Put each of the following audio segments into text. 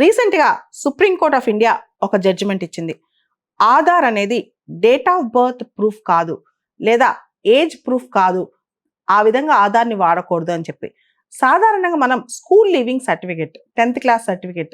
రీసెంట్గా Supreme Court of India ఒక judgement ఇచ్చింది. ఆధార్ అనేది డేట్ ఆఫ్ బర్త్ ప్రూఫ్ కాదు, లేదా ఏజ్ ప్రూఫ్ కాదు, ఆ విధంగా ఆధార్ని వాడకూడదు అని చెప్పి. సాధారణంగా మనం school leaving certificate, 10th class certificate,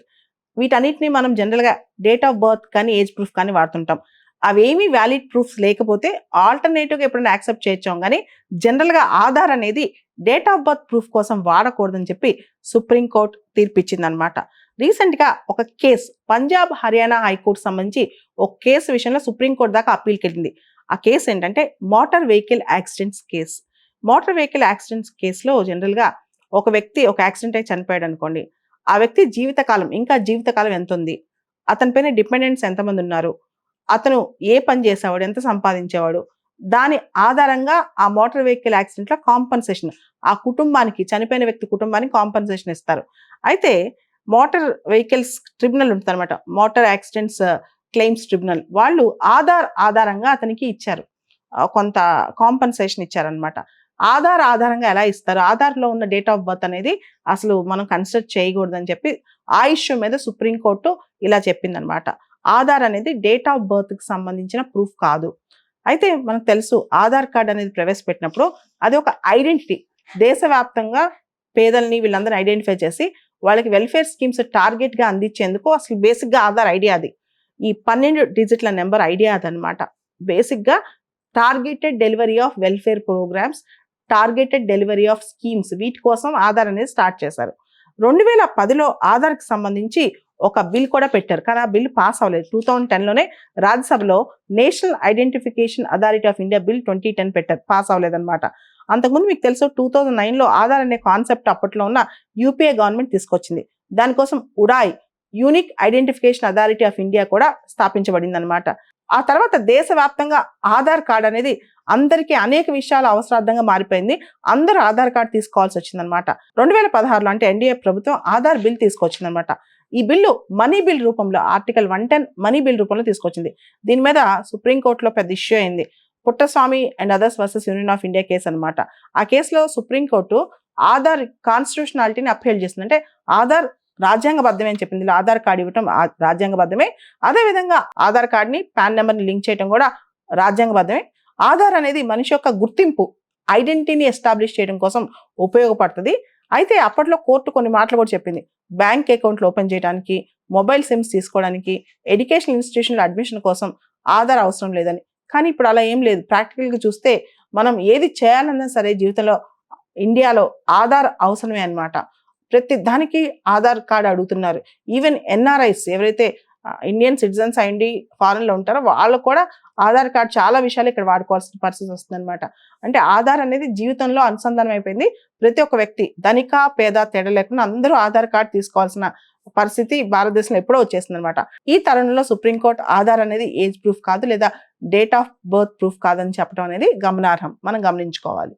వీటన్నిటిని మనం జనరల్గా డేట్ ఆఫ్ బర్త్ కానీ ఏజ్ ప్రూఫ్ కానీ వాడుతుంటాం. అవేమీ వ్యాలిడ్ ప్రూఫ్స్ లేకపోతే ఆల్టర్నేటివ్గా ఎప్పుడైనా యాక్సెప్ట్ చేయొచ్చాం, కానీ జనరల్గా ఆధార్ అనేది డేట్ ఆఫ్ బర్త్ ప్రూఫ్ కోసం వాడకూడదని చెప్పి సుప్రీంకోర్టు తీర్పిచ్చిందనమాట. రీసెంట్గా ఒక కేసు పంజాబ్ హర్యానా హైకోర్టు సంబంధించి ఒక కేసు విషయంలో సుప్రీంకోర్టు దాకా అప్పీల్కి వెళ్ళింది. ఆ కేసు ఏంటంటే motor vehicle accidents case. Motor vehicle accidents కేసులో జనరల్గా ఒక వ్యక్తి ఒక యాక్సిడెంట్ అయి చనిపోయాడు అనుకోండి, ఆ వ్యక్తి జీవితకాలం ఎంత ఉంది, అతని పైన డిపెండెంట్స్ ఎంతమంది ఉన్నారు, అతను ఏ పని చేసేవాడు, ఎంత సంపాదించేవాడు, దాని ఆధారంగా ఆ మోటార్ వెహికల్ యాక్సిడెంట్లో కాంపన్సేషన్ ఆ కుటుంబానికి, చనిపోయిన వ్యక్తి కుటుంబానికి కాంపన్సేషన్ ఇస్తారు. అయితే మోటార్ వెహికల్స్ ట్రిబ్యునల్ ఉంటుందన్నమాట, మోటార్ యాక్సిడెంట్స్ క్లెయిమ్స్ ట్రిబ్యునల్, వాళ్ళు ఆధారంగా అతనికి ఇచ్చారు, కొంత కాంపన్సేషన్ ఇచ్చారనమాట. ఆధారంగా ఎలా ఇస్తారు, ఆధార్లో ఉన్న డేట్ ఆఫ్ బర్త్ అనేది అసలు మనం కన్సిడర్ చేయకూడదని చెప్పి ఆ ఇష్యూ మీద సుప్రీంకోర్టు ఇలా చెప్పిందనమాట. ఆధార్ అనేది డేట్ ఆఫ్ బర్త్కి సంబంధించిన ప్రూఫ్ కాదు. అయితే మనకు తెలుసు ఆధార్ కార్డ్ అనేది ప్రవేశపెట్టినప్పుడు అది ఒక ఐడెంటిటీ, దేశవ్యాప్తంగా పేదల్ని వీళ్ళందరూ ఐడెంటిఫై చేసి వాళ్ళకి వెల్ఫేర్ స్కీమ్స్ టార్గెట్గా అందించేందుకు అసలు బేసిక్గా ఆధార్ ఐడియా అది. ఈ 12 డిజిట్ల నెంబర్ ఐడియా అదనమాట. బేసిక్గా targeted delivery of welfare programmes, targeted delivery of schemes, వీటి కోసం ఆధార్ అనేది స్టార్ట్ చేశారు. 2010లో ఆధార్కి సంబంధించి ఒక బిల్ కూడా పెట్టారు, కానీ ఆ బిల్ పాస్ అవ్వలేదు. 2010లోనే రాజ్యసభలో national identification authority of India bill 2010 పెట్టారు, పాస్ అవ్వలేదన్నమాట. అంతకుముందు మీకు తెలుసు 2009లో ఆధార్ అనే కాన్సెప్ట్ అప్పట్లో ఉన్న యూపీఏ గవర్నమెంట్ తీసుకొచ్చింది. దానికోసం UIDAI, unique identification authority of India కూడా స్థాపించబడింది అనమాట. ఆ తర్వాత దేశవ్యాప్తంగా ఆధార్ కార్డ్ అనేది అందరికీ అనేక విషయాల అవసరార్థంగా మారిపోయింది. అందరూ ఆధార్ కార్డ్ తీసుకోవాల్సి వచ్చిందనమాట. 2016లో అంటే ఎన్డీఏ ప్రభుత్వం ఆధార్ బిల్ తీసుకొచ్చిందనమాట. ఈ బిల్లు మనీ బిల్ రూపంలో, ఆర్టికల్ 110 మనీ బిల్ రూపంలో తీసుకొచ్చింది. దీని మీద సుప్రీంకోర్టులో పెద్ద ఇష్యూ అయింది. Puttaswamy and others versus union of India case అనమాట. ఆ కేసులో సుప్రీంకోర్టు ఆధార్ కాన్స్టిట్యూషనాలిటీని అప్హెల్డ్ చేసింది. అంటే ఆధార్ రాజ్యాంగబద్ధమే అని చెప్పింది. ఆధార్ కార్డు ఇవ్వటం రాజ్యాంగబద్ధమే. అదేవిధంగా ఆధార్ కార్డుని పాన్ నెంబర్ని లింక్ చేయడం కూడా రాజ్యాంగబద్ధమే. ఆధార్ అనేది మనిషి యొక్క గుర్తింపు, ఐడెంటిటీని ఎస్టాబ్లిష్ చేయడం కోసం ఉపయోగపడుతుంది. అయితే అప్పట్లో కోర్టు కొన్ని మాటలు కూడా చెప్పింది. బ్యాంక్ అకౌంట్లు ఓపెన్ చేయడానికి, మొబైల్ సిమ్స్ తీసుకోవడానికి, ఎడ్యుకేషనల్ ఇన్స్టిట్యూషన్లో అడ్మిషన్ కోసం ఆధార్ అవసరం లేదని. కానీ ఇప్పుడు అలా ఏం లేదు. ప్రాక్టికల్గా చూస్తే మనం ఏది చేయాలన్నా సరే జీవితంలో ఇండియాలో ఆధార్ అవసరమే అనమాట. ప్రతి దానికి ఆధార్ కార్డు అడుగుతున్నారు. ఈవెన్ ఎన్ఆర్ఐస్ ఎవరైతే ఇండియన్ సిటిజన్స్ అయ్యండి ఫారెన్లో ఉంటారో వాళ్ళు కూడా ఆధార్ కార్డు చాలా విషయాలు ఇక్కడ వాడుకోవాల్సిన పరిస్థితి వస్తుంది అనమాట. అంటే ఆధార్ అనేది జీవితంలో అనుసంధానం అయిపోయింది. ప్రతి ఒక్క వ్యక్తి ధనిక పేద తేడా లేకుండా అందరూ ఆధార్ కార్డు తీసుకోవాల్సిన పరిస్థితి భారతదేశంలో ఎప్పుడో వచ్చేసింది అనమాట. ఈ తరుణంలో సుప్రీంకోర్టు ఆధార్ అనేది ఏజ్ ప్రూఫ్ కాదు, లేదా డేట్ ఆఫ్ బర్త్ ప్రూఫ్ కాదని చెప్పడం అనేది గమనార్హం, మనం గమనించుకోవాలి.